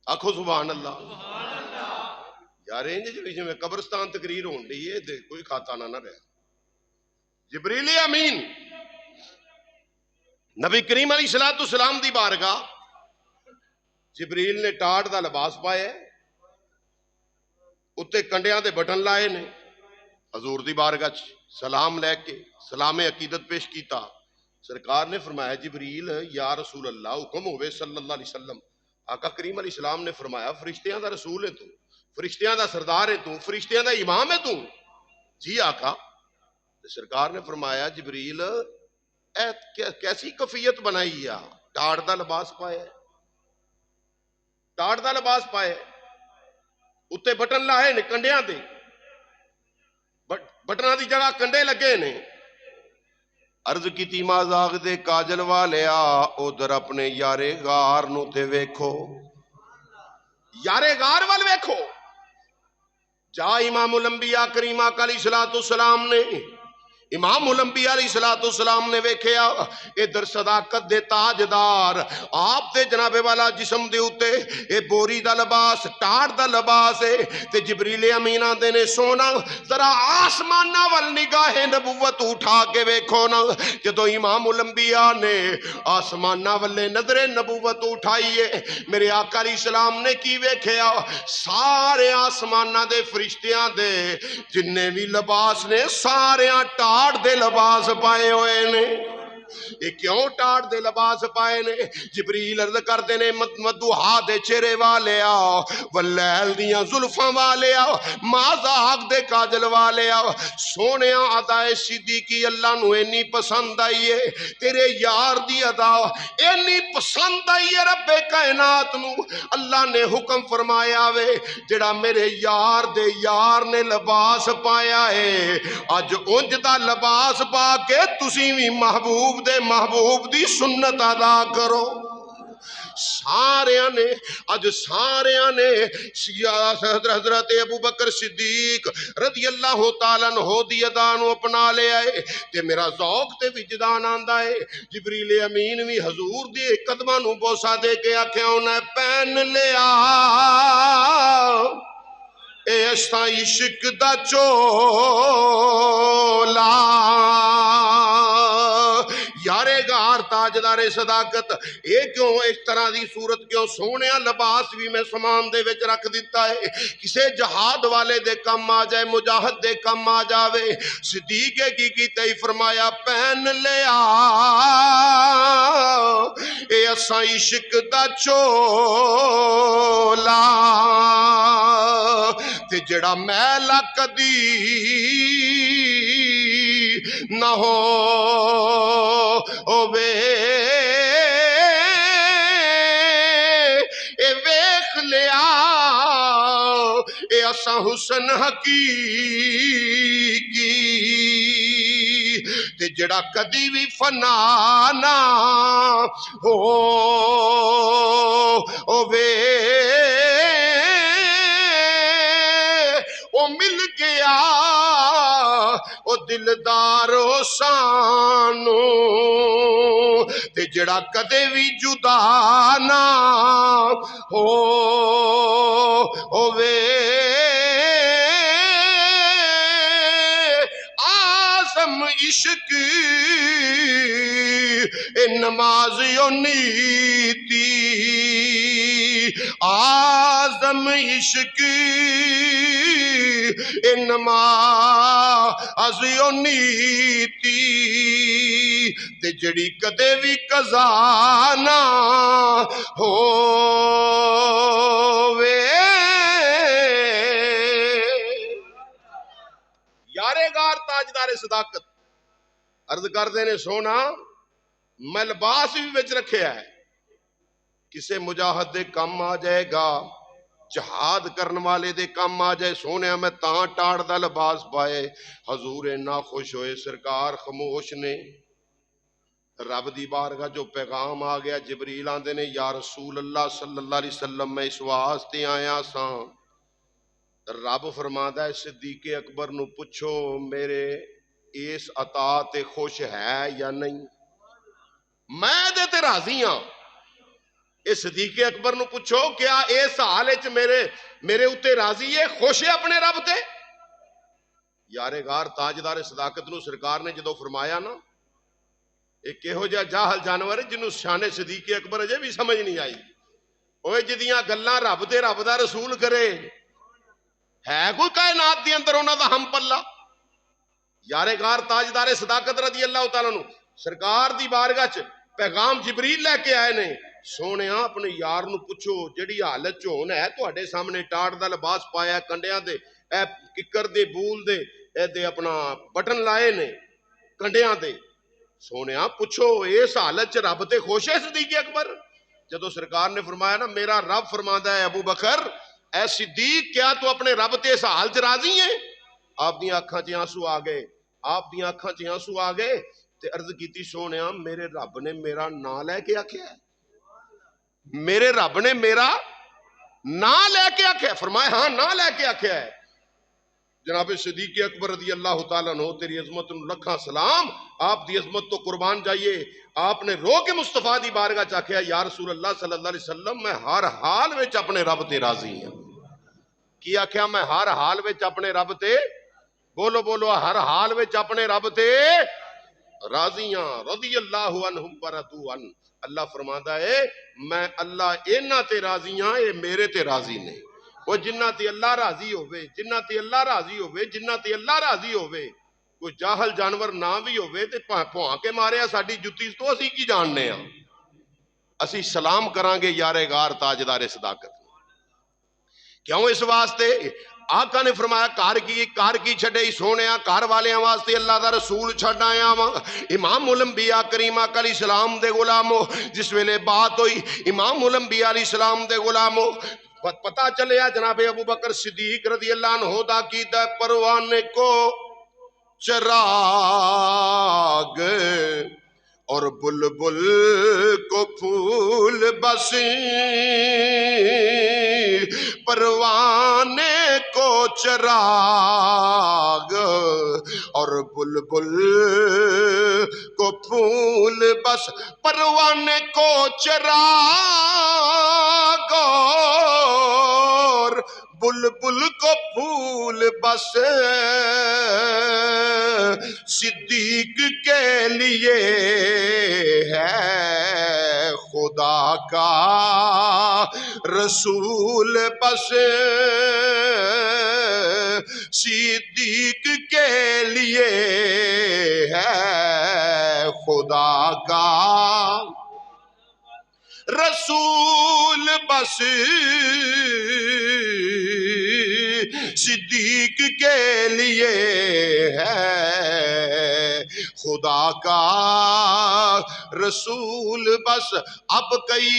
آکھو سبحان اللہ۔ یار جی میں قبرستان تقریر ہون ڈی ہے، کوئی کھاتا نہ رہا۔ جبریل امین نبی کریم علیہ الصلوۃ والسلام دی بارگاہ، جبریل نے ٹاٹ دا لباس پایا، اتے کنڈیاں دے بٹن لائے نے، حضور دی بارگاہ سلام لے کے سلام عقیدت پیش کیتا۔ سرکار نے فرمایا جبریل یا رسول اللہ حکم ہوئے صلی اللہ علیہ وسلم۔ آقا کریم علیہ السلام نے فرمایا فرشتیاں دا رسول ہے تو، فرشتیاں دا سردار ہے تو، فرشتیاں دا امام ہے تو؟ جی آقا۔ سرکار نے فرمایا جبریل کیسی کفیت بنائی ہے، ٹاٹ دا لباس پایا، ٹاٹ دا لباس پایا، اتے بٹن لائے نے کنڈیاں دے، بٹناں دی جگہ کنڈے لگے نے۔ عرض کی تیما زاغ دے کاجل والیا ادھر اپنے یارے غار نو تے ویکھو، یارے غار وال ویکھو۔ جا امام الانبیاء کریم آقا علیہ السلام نے، امام الانبیاء علیہ السلام نے ویکھیا ادھر صداقت دے تاجدار آپ دے جناب والا جسم دے اتے اے بوری دا لباس ٹاٹ دا لباس ہے تے جبریل امین آندے نے سونا ذرا آسمانہ وال نگاہ نبوت اٹھا کے ویکھو نا۔ جدو امام الانبیاء نے آسمانہ والے نظر نبوت اٹھائیے میرے آقا علیہ السلام نے کی ویکھیا سارے آسمانہ دے فرشتیاں دے جننے بھی لباس نے سارے ٹاٹ دے لباس پائے ہوئے نے۔ یہ کیوں ٹاٹ دے لباس پائے نے؟ جبریل عرض کردے نے مدوحا دے چہرے والے آؤ، واللیل دیاں زلفاں والے آؤ، مازاق دے کاجل والے آؤ، سونے عطائے صدیقی اللہ نو اینی پسند آئیے، تیرے یار دی ادا اینی پسند آئیے رب کائنات نو، اللہ نے حکم فرمایا وے جڑا میرے یار دے یار نے لباس پایا ہے اج انج دا لباس پا کے تسی بھی محبوب دے محبوب دی سنت ادا کرو۔ ساریاں نے اج ساریاں نے حضرت ابو بکر صدیق رضی اللہ تعالیٰ عنہ دی ادا نو اپنا لے آئے تے میرا ذوق تے وجدان آندا ہے جبریل امین بھی حضور دی قدماں نو بوسا دے کے آکھیا انہیں پہن لیا اے اشتا عشق دا چولا یارے غار تاجدار صداقت اے کیوں اس طرح دی صورت کیوں سونے لباس بھی میں سامان دے وچ رکھ دیتا ہے کسے جہاد والے دے کم آ جائے مجاہد دے کم آ جاوے صدیق کی کیتے ہی فرمایا پہن لیا اے اساں عشق دا چولا تے جڑا میلا کدی نہ ہو وے اے ویکھ لیا اے اساں حسن حقیقی تے جڑا کدی بھی فنا نہ ہو وے او مل گیا او دلدارو سانو تے جڑا کدے بھی جدا نہ ہو وے آزم عشق اے نمازیو نیتی آزم عشق اے نمازیو نیتی تے جڑی کدے بھی قضا نہ ہووے یارے غار تاجدار صداقت عرض کردے نے سونا میں لباس بھی وچ رکھے ہے کسے مجاہد دے کم آ جائے گا جہاد کرن والے دے کم آ جائے سونے میں تاں ٹاڑ دا لباس پائے حضور نا خوش ہوئے سرکار خاموش نے رب دی بارگاہ جو پیغام آ گیا جبریل آندے نے یا رسول اللہ صلی اللہ علیہ وسلم میں اس واسطے آیا ساں رب فرماتا ہے صدیق اکبر نو پوچھو میرے اس عطا تے خوش ہے یا نہیں میں دے تے راضی ہاں اے صدیق اکبر نو پوچھو کیا اس حال وچ میرے اتے راضی ہے، خوش ہے اپنے رب تے؟ یار غار تاجدار صداقت نو سرکار نے جدو فرمایا نا، ایک یہو جہا جاہل جانور ہے جنوں شان صدیق اکبر اجے بھی سمجھ نہیں آئی۔ اوے جدیاں گلاں رب تے رب دا رسول کرے، ہے کوئی کائنات دی اندر انہاں دا ہم پلہ؟ یار غار تاجدار صداقت رضی اللہ تعالیٰ عنہ سرکار دی بارگاہ چ پیغام جبریل لے کے آئے نے، سونیا اپنے یار نو پوچھو جڑی حالت چ ہون ہے تواڈے سامنے ٹاٹ دا لباس پایا، کنڈیاں دے اے ککر دے بول دے اے دے اپنا بٹن لائے نے کنڈیاں دے، سونیا پوچھو اس حالت چ رب تے خوش ہے صدیق اکبر؟ جدو سرکار نے فرمایا نا میرا رب فرماندا ہے ابو بکر اے صدیق کیا تو اپنے رب تے اس حال چ راضی ہے؟ آپ دی آنکھاں چ آنسو آ گئے، آپ دی آنکھاں چ آنسو آ گئے تے عرض کیتی سونیا میرے رب نے میرا نام لے کے آکھیا ہے، میرے رب نے میرا نام لے کے آکھیا ہے؟ فرمایا ہاں نام لے کے آکھیا ہے۔ جناب صدیق اکبر رضی اللہ تعالیٰ عنہ تیری عظمت لکھاں سلام، آپ دی عظمت تو قربان جائیے، آپ نے رو کے مصطفیٰ دی بارگاہ چاکھیا یا رسول اللہ صلی اللہ علیہ وسلم میں ہر حال وچ اپنے رب تے راضی ہوں۔ کی آکھیا میں ہر حال وچ اپنے رب تے، بولو بولو ہر حال وچ اپنے رب تے راضی ہاں، رضی اللہ عنہم ورضوا عنہ۔ اللہ فرماندا ہے میں اللہ انہاں تے راضی ہاں، اے میرے تے راضی نے۔ وہ جنہ تے اللہ راضی ہوئے، جنہ تے اللہ راضی ہوئے، جنہ تے اللہ راضی ہوئے، کوئی جاہل جانور نہ بھی ہوئے تے پھوان کے مارے ساڈی جُتی تو اسی کی جاننے ہاں، اسی سلام کران گے یار غار تاجدار صداقت۔ کیوں اس واسطے آقا نے فرمایا کار کی چھڑے سونیا کار والے واسطے اللہ دا رسول چھڑ آیا وا۔ امام الانبیاء کریم آقا علیہ السلام دے غلامو جس ویلے بات ہوئی امام الانبیاء علیہ السلام دے غلامو پتہ چلیا جناب ابو بکر صدیق رضی اللہ عنہ دا کیتا پروانے کو چراغ اور بلبل کو پھول بسی، پروانے کو چراغ اور بلبل کو پھول بس، پروانے کو چراغ اور بلبل کو پھول بس، صدیق کے لیے ہے خدا کا رسول بس، صدیق کے لیے ہے خدا کا رسول بس، صدیق کے لیے ہے خدا کا رسول بس۔ اب کئی